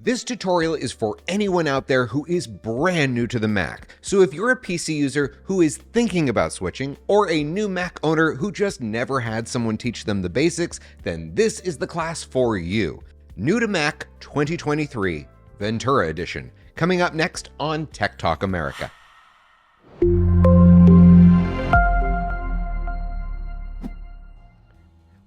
This tutorial is for anyone out there who is brand new to the Mac. So if you're a PC user who is thinking about switching, or a new Mac owner who just never had someone teach them the basics, then this is the class for you. New to Mac 2023, Ventura Edition, coming up next on Tech Talk America.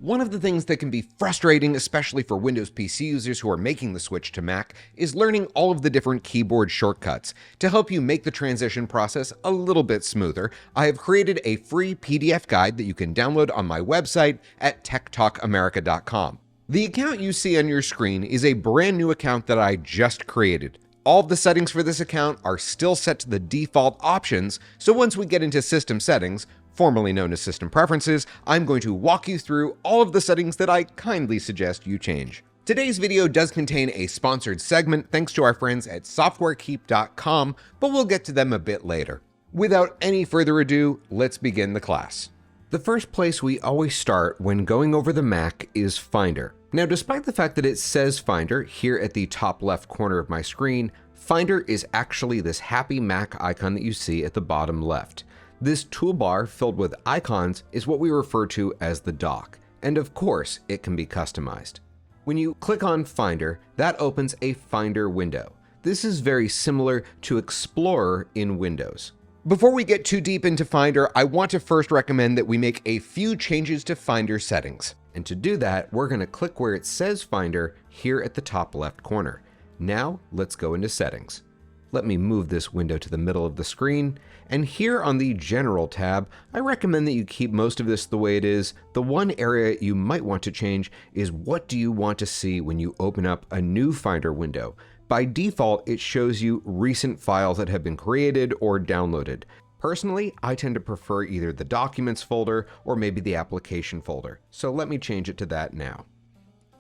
One of the things that can be frustrating, especially for Windows PC users who are making the switch to Mac, is learning all of the different keyboard shortcuts. To help you make the transition process a little bit smoother, I have created a free PDF guide that you can download on my website at techtalkamerica.com. The account you see on your screen is a brand new account that I just created. All of the settings for this account are still set to the default options, so once we get into System Settings, formerly known as System Preferences, I'm going to walk you through all of the settings that I kindly suggest you change. Today's video does contain a sponsored segment thanks to our friends at softwarekeep.com, but we'll get to them a bit later. Without any further ado, let's begin the class. The first place we always start when going over the Mac is Finder. Now, despite the fact that it says Finder here at the top left corner of my screen, Finder is actually this happy Mac icon that you see at the bottom left. This toolbar filled with icons is what we refer to as the dock, and of course, it can be customized. When you click on Finder, that opens a Finder window. This is very similar to Explorer in Windows. Before we get too deep into Finder, I want to first recommend that we make a few changes to Finder settings. And to do that, we're going to click where it says Finder here at the top left corner. Now, let's go into Settings. Let me move this window to the middle of the screen, and here on the General tab, I recommend that you keep most of this the way it is. The one area you might want to change is what do you want to see when you open up a new Finder window. By default, it shows you recent files that have been created or downloaded. Personally, I tend to prefer either the Documents folder or maybe the Application folder, so let me change it to that now.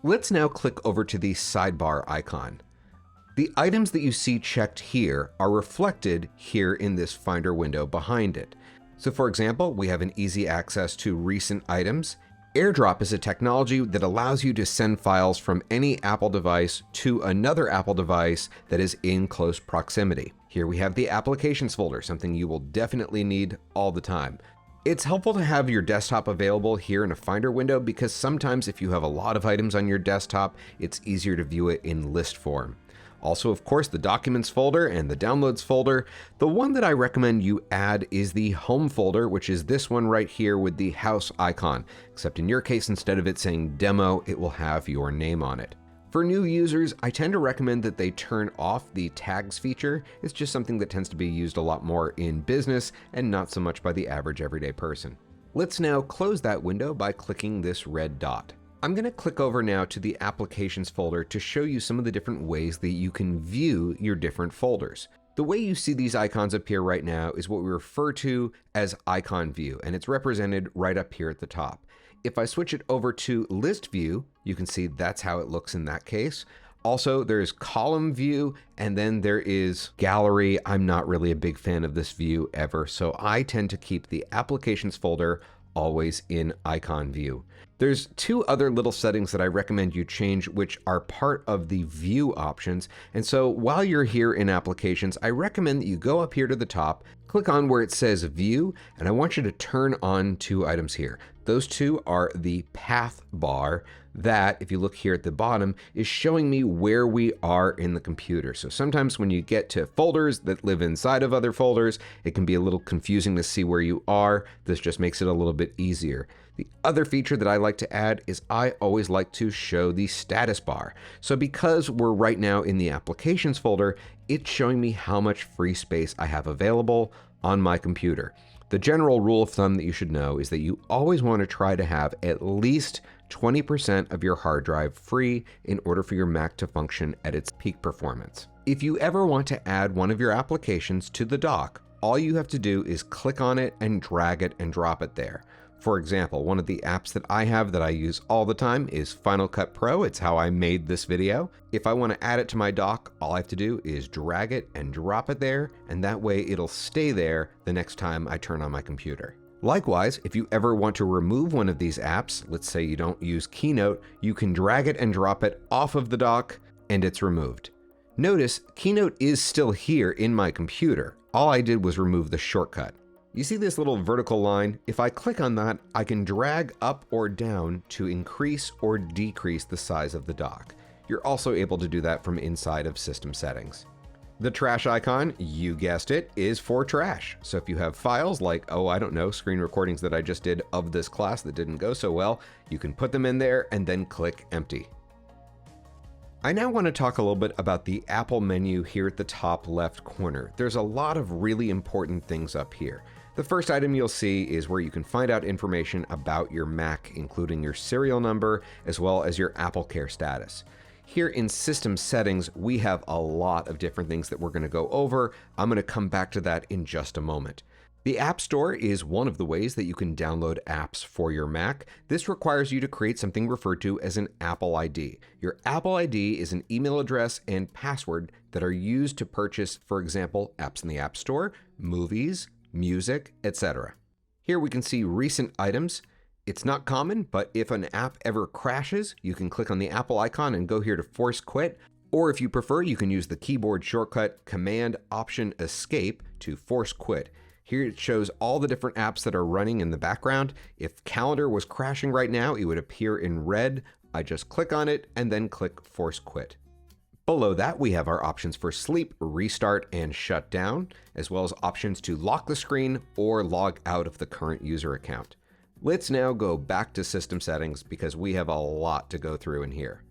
Let's now click over to the sidebar icon. The items that you see checked here are reflected here in this Finder window behind it. So for example, we have an easy access to recent items. AirDrop is a technology that allows you to send files from any Apple device to another Apple device that is in close proximity. Here we have the Applications folder, something you will definitely need all the time. It's helpful to have your desktop available here in a Finder window because sometimes if you have a lot of items on your desktop, it's easier to view it in list form. Also, of course, the Documents folder and the Downloads folder. The one that I recommend you add is the Home folder, which is this one right here with the house icon, except in your case, instead of it saying Demo, it will have your name on it. For new users, I tend to recommend that they turn off the tags feature. It's just something that tends to be used a lot more in business and not so much by the average everyday person. Let's now close that window by clicking this red dot. I'm going to click over now to the Applications folder to show you some of the different ways that you can view your different folders. The way you see these icons appear right now is what we refer to as icon view, and it's represented right up here at the top. If I switch it over to list view, you can see that's how it looks in that case. Also, there's column view, and then there is gallery. I'm not really a big fan of this view ever, so I tend to keep the Applications folder always in icon view. There's two other little settings that I recommend you change, which are part of the view options. And so while you're here in Applications, I recommend that you go up here to the top, click on where it says View, and I want you to turn on two items here. Those two are the path bar that, if you look here at the bottom, is showing me where we are in the computer. So sometimes when you get to folders that live inside of other folders, it can be a little confusing to see where you are. This just makes it a little bit easier. The other feature that I like to add is I always like to show the status bar. So because we're right now in the Applications folder, it's showing me how much free space I have available on my computer. The general rule of thumb that you should know is that you always want to try to have at least 20% of your hard drive free in order for your Mac to function at its peak performance. If you ever want to add one of your applications to the dock, all you have to do is click on it and drag it and drop it there. For example, one of the apps that I have that I use all the time is Final Cut Pro. It's how I made this video. If I want to add it to my dock, all I have to do is drag it and drop it there, and that way it'll stay there the next time I turn on my computer. Likewise, if you ever want to remove one of these apps, let's say you don't use Keynote, you can drag it and drop it off of the dock and it's removed. Notice Keynote is still here in my computer. All I did was remove the shortcut. You see this little vertical line? If I click on that, I can drag up or down to increase or decrease the size of the dock. You're also able to do that from inside of System Settings. The trash icon, you guessed it, is for trash. So if you have files like, oh, I don't know, screen recordings that I just did of this class that didn't go so well, you can put them in there and then click empty. I now want to talk a little bit about the Apple menu here at the top left corner. There's a lot of really important things up here. The first item you'll see is where you can find out information about your Mac, including your serial number, as well as your AppleCare status. Here in System Settings, we have a lot of different things that we're going to go over. I'm going to come back to that in just a moment. The App Store is one of the ways that you can download apps for your Mac. This requires you to create something referred to as an Apple ID. Your Apple ID is an email address and password that are used to purchase, for example, apps in the App Store, movies, music, etc. Here we can see recent items. It's not common, but if an app ever crashes, you can click on the Apple icon and go here to force quit. Or if you prefer, you can use the keyboard shortcut Command-Option-Escape to force quit. Here it shows all the different apps that are running in the background. If Calendar was crashing right now, it would appear in red. I just click on it and then click force quit. Below that, we have our options for sleep, restart, and shut down, as well as options to lock the screen or log out of the current user account. Let's now go back to System Settings because we have a lot to go through in here.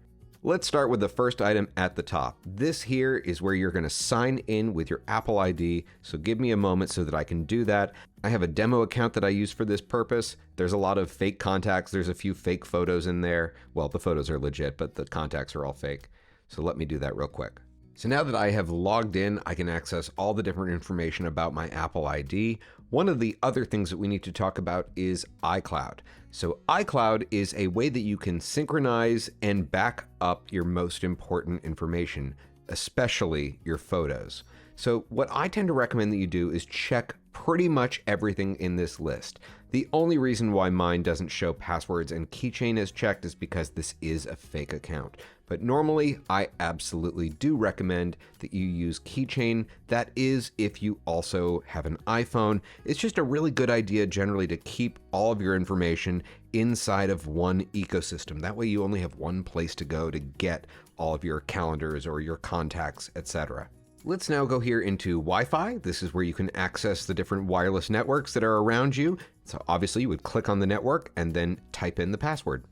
Let's start with the first item at the top. This here is where you're going to sign in with your Apple ID, so give me a moment so that I can do that. I have a demo account that I use for this purpose. There's a lot of fake contacts. There's a few fake photos in there. Well, the photos are legit, but the contacts are all fake. So let me do that real quick. So now that I have logged in, I can access all the different information about my Apple ID. One of the other things that we need to talk about is iCloud. So iCloud is a way that you can synchronize and back up your most important information, especially your photos. So what I tend to recommend that you do is check pretty much everything in this list. The only reason why mine doesn't show passwords and keychain as checked is because this is a fake account. But normally, I absolutely do recommend that you use keychain. That is, if you also have an iPhone. It's just a really good idea generally to keep all of your information inside of one ecosystem. That way you only have one place to go to get all of your calendars or your contacts, etc. Let's now go here into Wi-Fi. This is where you can access the different wireless networks that are around you. So obviously you would click on the network and then type in the password.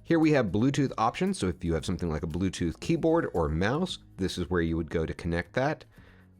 Here we have Bluetooth options. So if you have something like a Bluetooth keyboard or mouse, this is where you would go to connect that.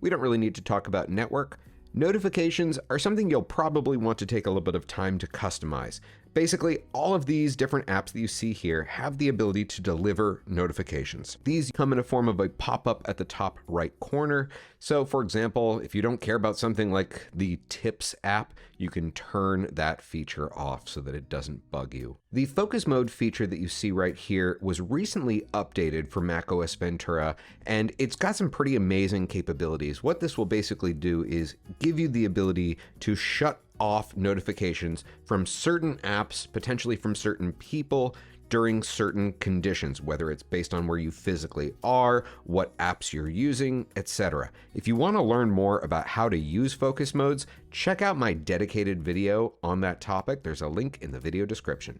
We don't really need to talk about network. Notifications are something you'll probably want to take a little bit of time to customize. Basically, all of these different apps that you see here have the ability to deliver notifications. These come in a form of a pop-up at the top right corner. So for example, if you don't care about something like the Tips app, you can turn that feature off so that it doesn't bug you. The focus mode feature that you see right here was recently updated for macOS Ventura, and it's got some pretty amazing capabilities. What this will basically do is give you the ability to shut off notifications from certain apps, potentially from certain people during certain conditions, whether it's based on where you physically are, what apps you're using, etc. If you want to learn more about how to use focus modes, check out my dedicated video on that topic. There's a link in the video description.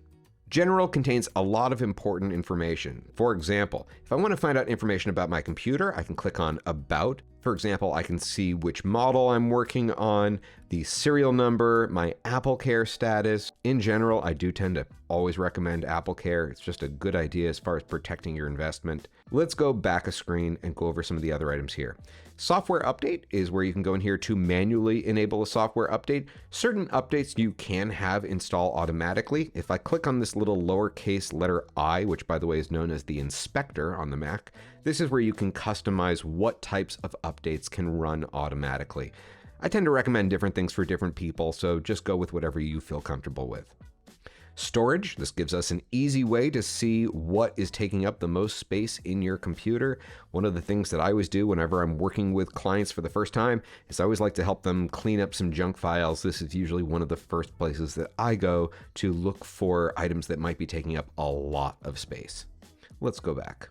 General contains a lot of important information. For example, if I want to find out information about my computer, I can click on About. For example, I can see which model I'm working on, the serial number, my AppleCare status. In general, I do tend to always recommend AppleCare. It's just a good idea as far as protecting your investment. Let's go back a screen and go over some of the other items here. Software update is where you can go in here to manually enable a software update. Certain updates you can have install automatically. If I click on this little lowercase letter I, which by the way is known as the inspector on the Mac, this is where you can customize what types of updates can run automatically. I tend to recommend different things for different people, so just go with whatever you feel comfortable with. Storage, this gives us an easy way to see what is taking up the most space in your computer. One of the things that I always do whenever I'm working with clients for the first time is I always like to help them clean up some junk files. This is usually one of the first places that I go to look for items that might be taking up a lot of space. Let's go back.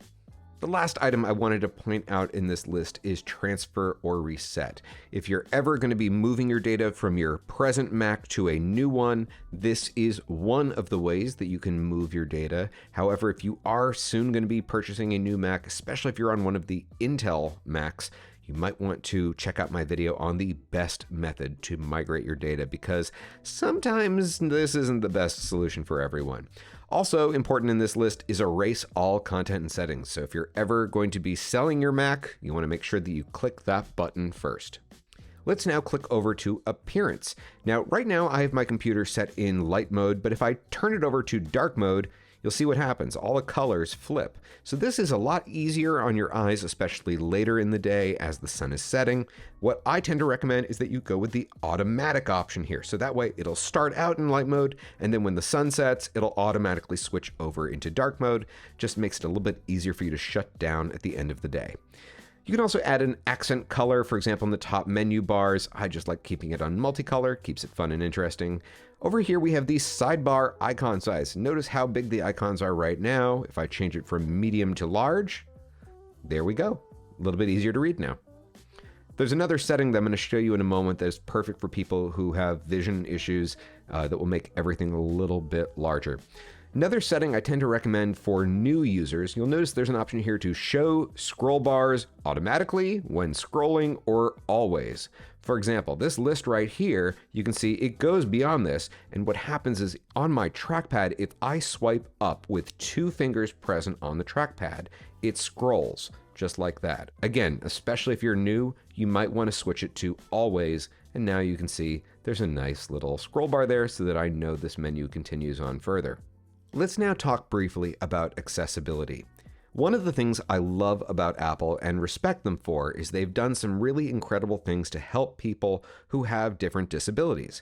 The last item I wanted to point out in this list is transfer or reset. If you're ever going to be moving your data from your present Mac to a new one, this is one of the ways that you can move your data. However, if you are soon going to be purchasing a new Mac, especially if you're on one of the Intel Macs, you might want to check out my video on the best method to migrate your data, because sometimes this isn't the best solution for everyone. Also important in this list is erase all content and settings. So if you're ever going to be selling your Mac, you want to make sure that you click that button first. Let's now click over to appearance. Now, right now I have my computer set in light mode, but if I turn it over to dark mode, you'll see what happens. All the colors flip. So this is a lot easier on your eyes, especially later in the day as the sun is setting. What I tend to recommend is that you go with the automatic option here. So that way it'll start out in light mode, and then when the sun sets, it'll automatically switch over into dark mode. Just makes it a little bit easier for you to shut down at the end of the day. You can also add an accent color, for example, in the top menu bars. I just like keeping it on multicolor, keeps it fun and interesting. Over here, we have the sidebar icon size. Notice how big the icons are right now. If I change it from medium to large, there we go. A little bit easier to read now. There's another setting that I'm going to show you in a moment that is perfect for people who have vision issues that will make everything a little bit larger. Another setting I tend to recommend for new users, you'll notice there's an option here to show scroll bars automatically when scrolling or always. For example, this list right here, you can see it goes beyond this, and what happens is on my trackpad, if I swipe up with 2 fingers present on the trackpad, it scrolls just like that. Again, especially if you're new, you might want to switch it to always, and now you can see there's a nice little scroll bar there so that I know this menu continues on further. Let's now talk briefly about accessibility. One of the things I love about Apple and respect them for is they've done some really incredible things to help people who have different disabilities.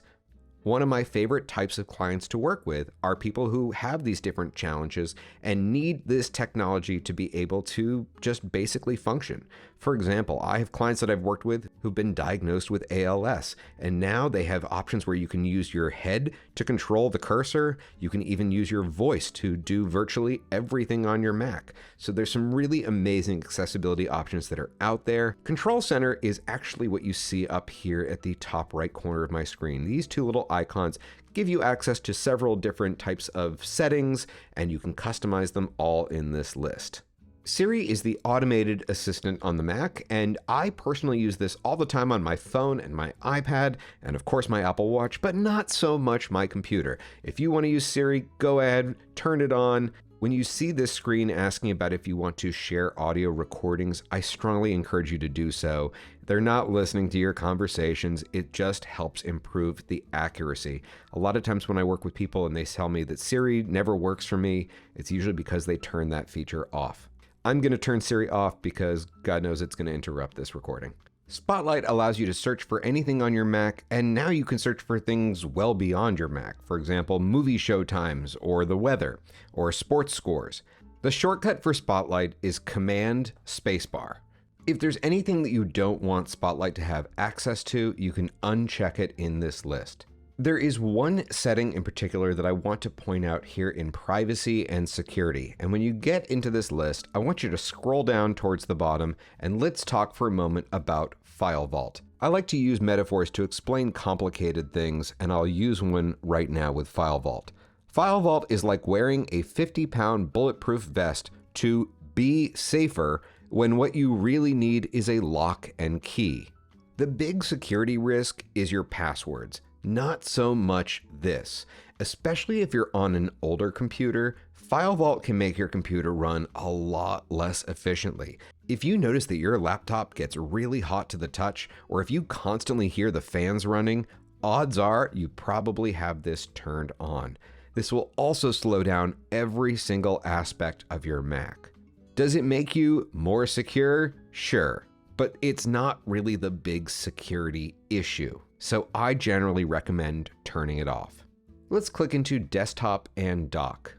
One of my favorite types of clients to work with are people who have these different challenges and need this technology to be able to just basically function. For example, I have clients that I've worked with who've been diagnosed with ALS, and now they have options where you can use your head to control the cursor. You can even use your voice to do virtually everything on your Mac. So there's some really amazing accessibility options that are out there. Control Center is actually what you see up here at the top right corner of my screen. These 2 little icons give you access to several different types of settings, and you can customize them all in this list. Siri is the automated assistant on the Mac, and I personally use this all the time on my phone and my iPad, and of course my Apple Watch, but not so much my computer. If you want to use Siri, go ahead, turn it on. When you see this screen asking about if you want to share audio recordings, I strongly encourage you to do so. They're not listening to your conversations. It just helps improve the accuracy. A lot of times when I work with people and they tell me that Siri never works for me, it's usually because they turn that feature off. I'm going to turn Siri off because God knows it's going to interrupt this recording. Spotlight allows you to search for anything on your Mac, and now you can search for things well beyond your Mac. For example, movie show times, or the weather, or sports scores. The shortcut for Spotlight is Command Spacebar. If there's anything that you don't want Spotlight to have access to, you can uncheck it in this list. There is one setting in particular that I want to point out here in privacy and security. And when you get into this list, I want you to scroll down towards the bottom and let's talk for a moment about File Vault. I like to use metaphors to explain complicated things, and I'll use one right now with File Vault. File Vault is like wearing a 50-pound bulletproof vest to be safer when what you really need is a lock and key. The big security risk is your passwords. Not so much this. Especially if you're on an older computer, File Vault can make your computer run a lot less efficiently. If you notice that your laptop gets really hot to the touch, or if you constantly hear the fans running, odds are you probably have this turned on. This will also slow down every single aspect of your Mac. Does it make you more secure? Sure, but it's not really the big security issue. So I generally recommend turning it off. Let's click into Desktop and Dock.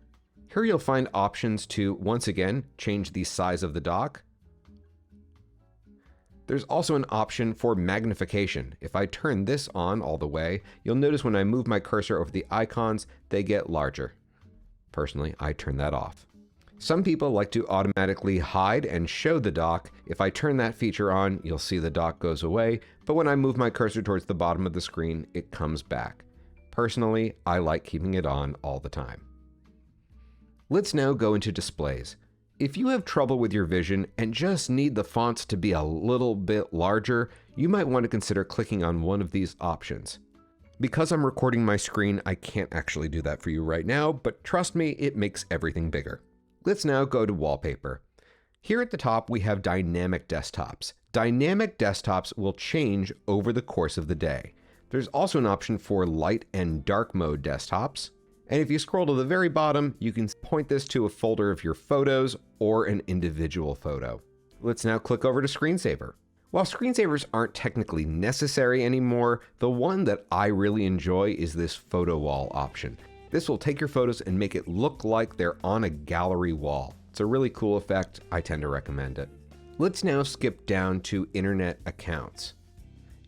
Here you'll find options to, once again, change the size of the dock. There's also an option for magnification. If I turn this on all the way, you'll notice when I move my cursor over the icons, they get larger. Personally, I turn that off. Some people like to automatically hide and show the dock. If I turn that feature on, you'll see the dock goes away, but when I move my cursor towards the bottom of the screen, it comes back. Personally, I like keeping it on all the time. Let's now go into displays. If you have trouble with your vision and just need the fonts to be a little bit larger, you might want to consider clicking on one of these options. Because I'm recording my screen, I can't actually do that for you right now, but trust me, it makes everything bigger. Let's now go to Wallpaper. Here at the top, we have dynamic desktops. Dynamic desktops will change over the course of the day. There's also an option for light and dark mode desktops. And if you scroll to the very bottom, you can point this to a folder of your photos or an individual photo. Let's now click over to Screensaver. While screensavers aren't technically necessary anymore, the one that I really enjoy is this photo wall option. This will take your photos and make it look like they're on a gallery wall. It's a really cool effect. I tend to recommend it. Let's now skip down to internet accounts.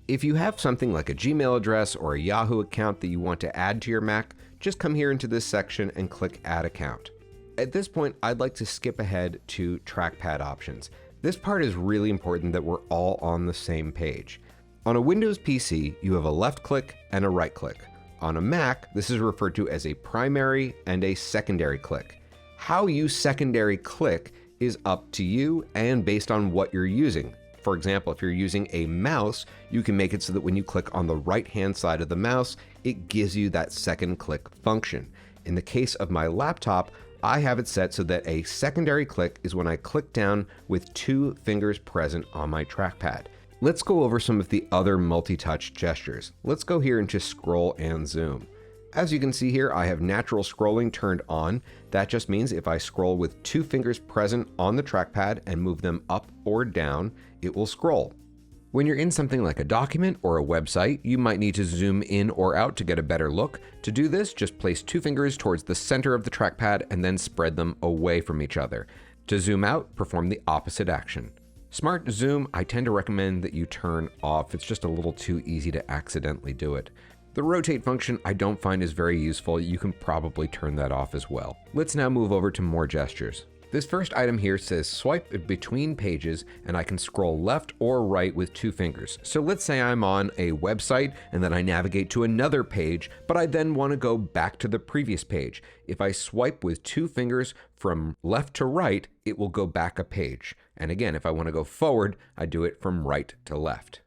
If you have something like a Gmail address or a Yahoo account that you want to add to your Mac, just come here into this section and click Add Account. At this point, I'd like to skip ahead to Trackpad options. This part is really important that we're all on the same page. On a Windows PC, you have a left click and a right click. On a Mac, this is referred to as a primary and a secondary click. How you secondary click is up to you and based on what you're using. For example, if you're using a mouse, you can make it so that when you click on the right-hand side of the mouse, it gives you that second click function. In the case of my laptop, I have it set so that a secondary click is when I click down with 2 fingers present on my trackpad. Let's go over some of the other multi-touch gestures. Let's go here and just scroll and zoom. As you can see here, I have natural scrolling turned on. That just means if I scroll with 2 fingers present on the trackpad and move them up or down, it will scroll. When you're in something like a document or a website, you might need to zoom in or out to get a better look. To do this, just place 2 fingers towards the center of the trackpad and then spread them away from each other. To zoom out, perform the opposite action. Smart Zoom, I tend to recommend that you turn off. It's just a little too easy to accidentally do it. The rotate function I don't find is very useful. You can probably turn that off as well. Let's now move over to more gestures. This first item here says swipe between pages and I can scroll left or right with 2 fingers. So let's say I'm on a website and then I navigate to another page, but I then want to go back to the previous page. If I swipe with 2 fingers from left to right, it will go back a page. And again, if I want to go forward, I do it from right to left.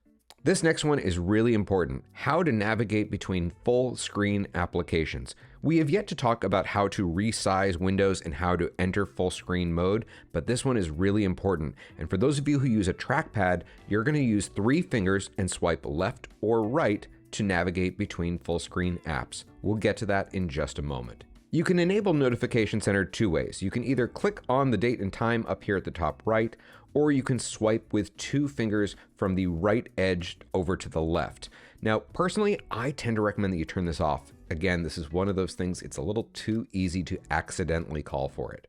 This next one is really important, how to navigate between full screen applications. We have yet to talk about how to resize windows and how to enter full screen mode, but this one is really important. And for those of you who use a trackpad, you're going to use 3 fingers and swipe left or right to navigate between full screen apps. We'll get to that in just a moment. You can enable Notification Center 2 ways. You can either click on the date and time up here at the top right, or you can swipe with 2 fingers from the right edge over to the left. Now, personally, I tend to recommend that you turn this off. Again, this is one of those things, it's a little too easy to accidentally call for it.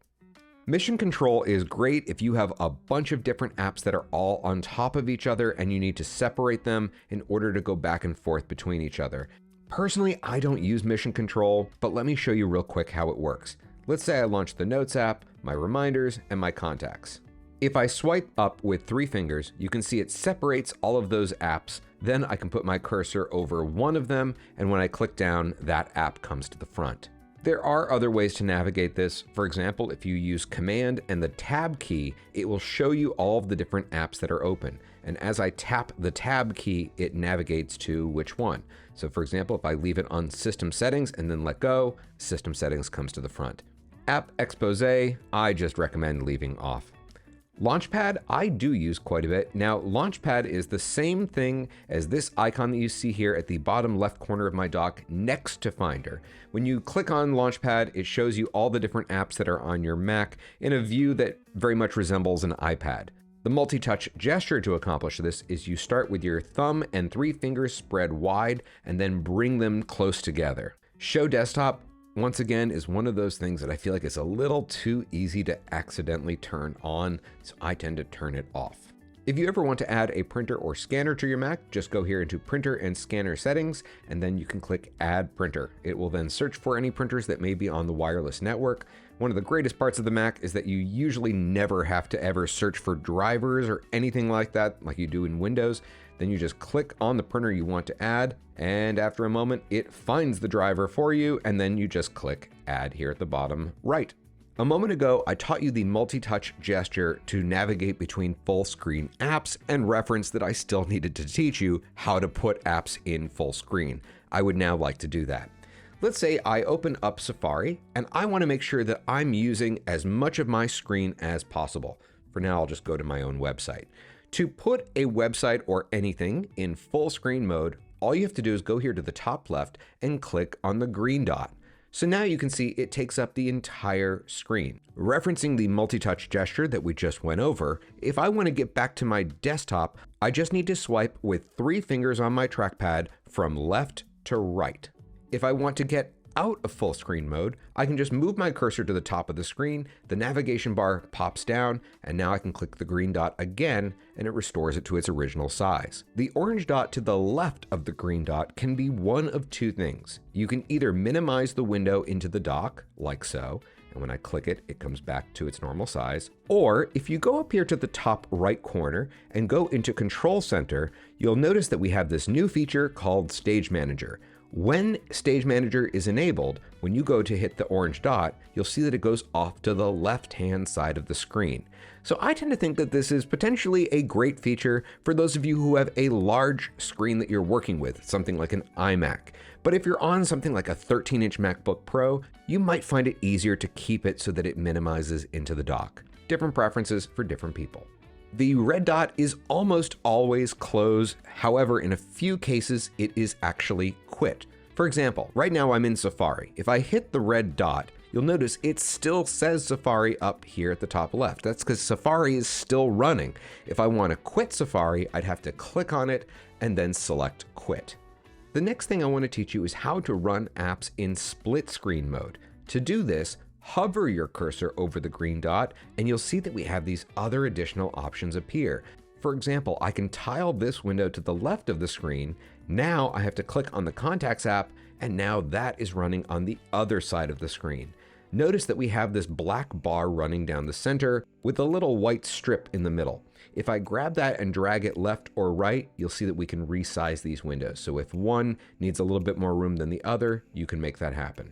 Mission control is great if you have a bunch of different apps that are all on top of each other and you need to separate them in order to go back and forth between each other. Personally, I don't use mission control, but let me show you real quick how it works. Let's say I launch the Notes app, my reminders, and my contacts. If I swipe up with 3 fingers, you can see it separates all of those apps. Then I can put my cursor over one of them, and when I click down, that app comes to the front. There are other ways to navigate this. For example, if you use Command and the Tab key, it will show you all of the different apps that are open. And as I tap the Tab key, it navigates to which one. So for example, if I leave it on System Settings and then let go, System Settings comes to the front. App Expose, I just recommend leaving off. Launchpad, I do use quite a bit. Now, Launchpad is the same thing as this icon that you see here at the bottom left corner of my dock next to Finder. When you click on Launchpad, it shows you all the different apps that are on your Mac in a view that very much resembles an iPad. The multi-touch gesture to accomplish this is you start with your thumb and 3 fingers spread wide and then bring them close together. Show Desktop, once again, is one of those things that I feel like is a little too easy to accidentally turn on, so I tend to turn it off. If you ever want to add a printer or scanner to your Mac, just go here into Printer and Scanner Settings, and then you can click Add Printer. It will then search for any printers that may be on the wireless network. One of the greatest parts of the Mac is that you usually never have to ever search for drivers or anything like that, like you do in Windows. Then you just click on the printer you want to add, and after a moment, it finds the driver for you, and then you just click Add here at the bottom right. A moment ago, I taught you the multi-touch gesture to navigate between full screen apps and referenced that I still needed to teach you how to put apps in full screen. I would now like to do that. Let's say I open up Safari and I want to make sure that I'm using as much of my screen as possible. For now, I'll just go to my own website. To put a website or anything in full screen mode, all you have to do is go here to the top left and click on the green dot. So now you can see it takes up the entire screen. Referencing the multi-touch gesture that we just went over, if I want to get back to my desktop, I just need to swipe with 3 fingers on my trackpad from left to right. If I want to get out of full screen mode, I can just move my cursor to the top of the screen, the navigation bar pops down, and now I can click the green dot again, and it restores it to its original size. The orange dot to the left of the green dot can be one of 2 things. You can either minimize the window into the dock, like so, and when I click it, it comes back to its normal size. Or if you go up here to the top right corner and go into Control Center, you'll notice that we have this new feature called Stage Manager. When Stage Manager is enabled, when you go to hit the orange dot, you'll see that it goes off to the left-hand side of the screen. So I tend to think that this is potentially a great feature for those of you who have a large screen that you're working with, something like an iMac. But if you're on something like a 13-inch MacBook Pro, you might find it easier to keep it so that it minimizes into the dock. Different preferences for different people. The red dot is almost always close. However, in a few cases, it is actually quit. For example, right now I'm in Safari. If I hit the red dot, you'll notice it still says Safari up here at the top left. That's because Safari is still running. If I want to quit Safari, I'd have to click on it and then select quit. The next thing I want to teach you is how to run apps in split screen mode. To do this, hover your cursor over the green dot and you'll see that we have these other additional options appear. For example, I can tile this window to the left of the screen. Now I have to click on the Contacts app and now that is running on the other side of the screen. Notice that we have this black bar running down the center with a little white strip in the middle. If I grab that and drag it left or right, you'll see that we can resize these windows. So if one needs a little bit more room than the other, you can make that happen.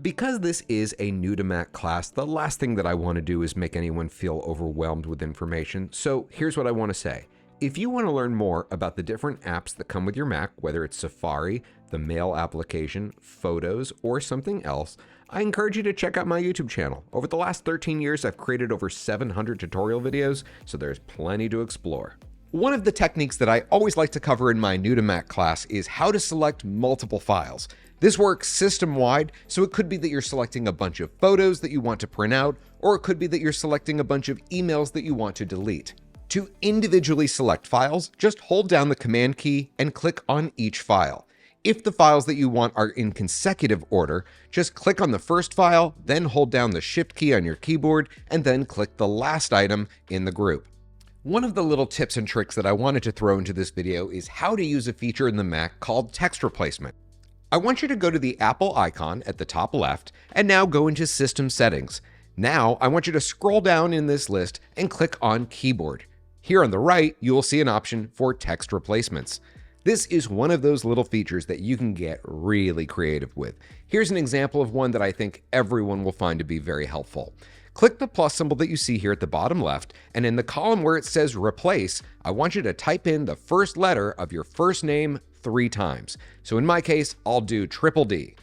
Because this is a new to Mac class, the last thing that I want to do is make anyone feel overwhelmed with information. So here's what I want to say. If you want to learn more about the different apps that come with your Mac, whether it's Safari, the Mail application, Photos, or something else, I encourage you to check out my YouTube channel. Over the last 13 years, I've created over 700 tutorial videos, so there's plenty to explore. One of the techniques that I always like to cover in my new to Mac class is how to select multiple files. This works system-wide, so it could be that you're selecting a bunch of photos that you want to print out, or it could be that you're selecting a bunch of emails that you want to delete. To individually select files, just hold down the Command key and click on each file. If the files that you want are in consecutive order, just click on the first file, then hold down the Shift key on your keyboard, and then click the last item in the group. One of the little tips and tricks that I wanted to throw into this video is how to use a feature in the Mac called text replacement. I want you to go to the Apple icon at the top left and now go into System Settings. Now I want you to scroll down in this list and click on Keyboard. Here on the right, you will see an option for text replacements. This is one of those little features that you can get really creative with. Here's an example of one that I think everyone will find to be very helpful. Click the plus symbol that you see here at the bottom left, and in the column where it says Replace, I want you to type in the first letter of your first name 3 times. So in my case, I'll do Triple D.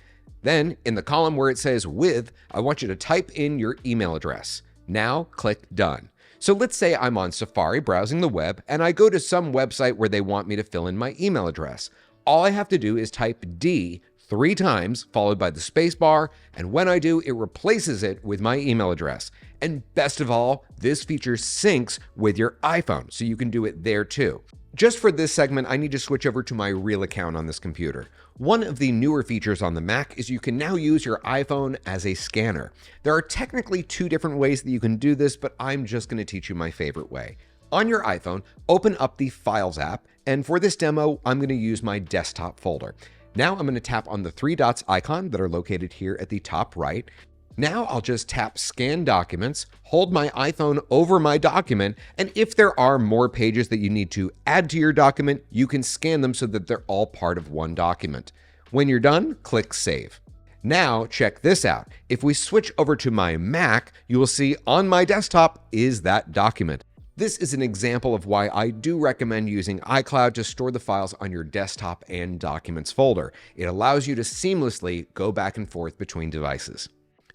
Then in the column where it says With, I want you to type in your email address. Now click Done. So let's say I'm on Safari browsing the web and I go to some website where they want me to fill in my email address. All I have to do is type D 3 times, followed by the space bar, and when I do, it replaces it with my email address. And best of all, this feature syncs with your iPhone, so you can do it there too. Just for this segment, I need to switch over to my real account on this computer. One of the newer features on the Mac is you can now use your iPhone as a scanner. There are technically 2 different ways that you can do this, but I'm just going to teach you my favorite way. On your iPhone, open up the Files app, and for this demo, I'm going to use my desktop folder. Now I'm going to tap on the three dots icon that are located here at the top right. Now I'll just tap Scan Documents, hold my iPhone over my document, and if there are more pages that you need to add to your document, you can scan them so that they're all part of one document. When you're done, click Save. Now check this out. If we switch over to my Mac, you will see on my desktop is that document. This is an example of why I do recommend using iCloud to store the files on your desktop and documents folder. It allows you to seamlessly go back and forth between devices.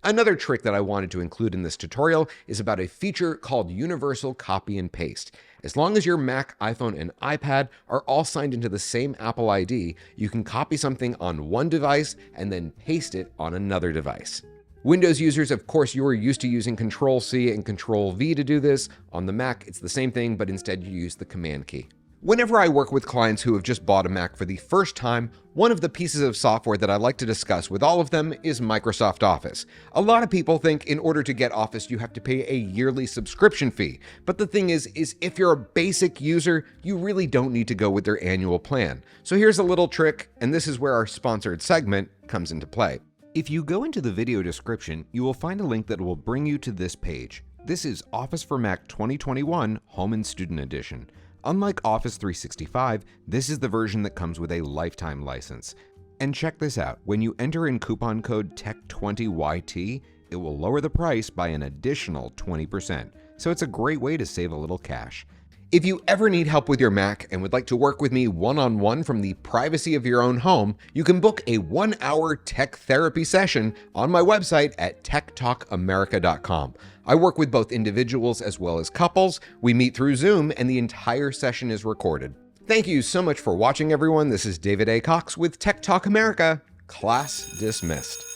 Another trick that I wanted to include in this tutorial is about a feature called Universal Copy and Paste. As long as your Mac, iPhone, and iPad are all signed into the same Apple ID, you can copy something on one device and then paste it on another device. Windows users, of course, you are used to using Control-C and Control-V to do this. On the Mac, it's the same thing, but instead you use the Command key. Whenever I work with clients who have just bought a Mac for the first time, one of the pieces of software that I like to discuss with all of them is Microsoft Office. A lot of people think in order to get Office, you have to pay a yearly subscription fee. But the thing is if you're a basic user, you really don't need to go with their annual plan. So here's a little trick, and this is where our sponsored segment comes into play. If you go into the video description, you will find a link that will bring you to this page. This is Office for Mac 2021 Home and Student Edition. Unlike Office 365, this is the version that comes with a lifetime license. And check this out, when you enter in coupon code TECH20YT, it will lower the price by an additional 20%. So it's a great way to save a little cash. If you ever need help with your Mac and would like to work with me one-on-one from the privacy of your own home, you can book a 1-hour tech therapy session on my website at techtalkamerica.com. I work with both individuals as well as couples. We meet through Zoom and the entire session is recorded. Thank you so much for watching, everyone. This is David A. Cox with Tech Talk America. Class dismissed.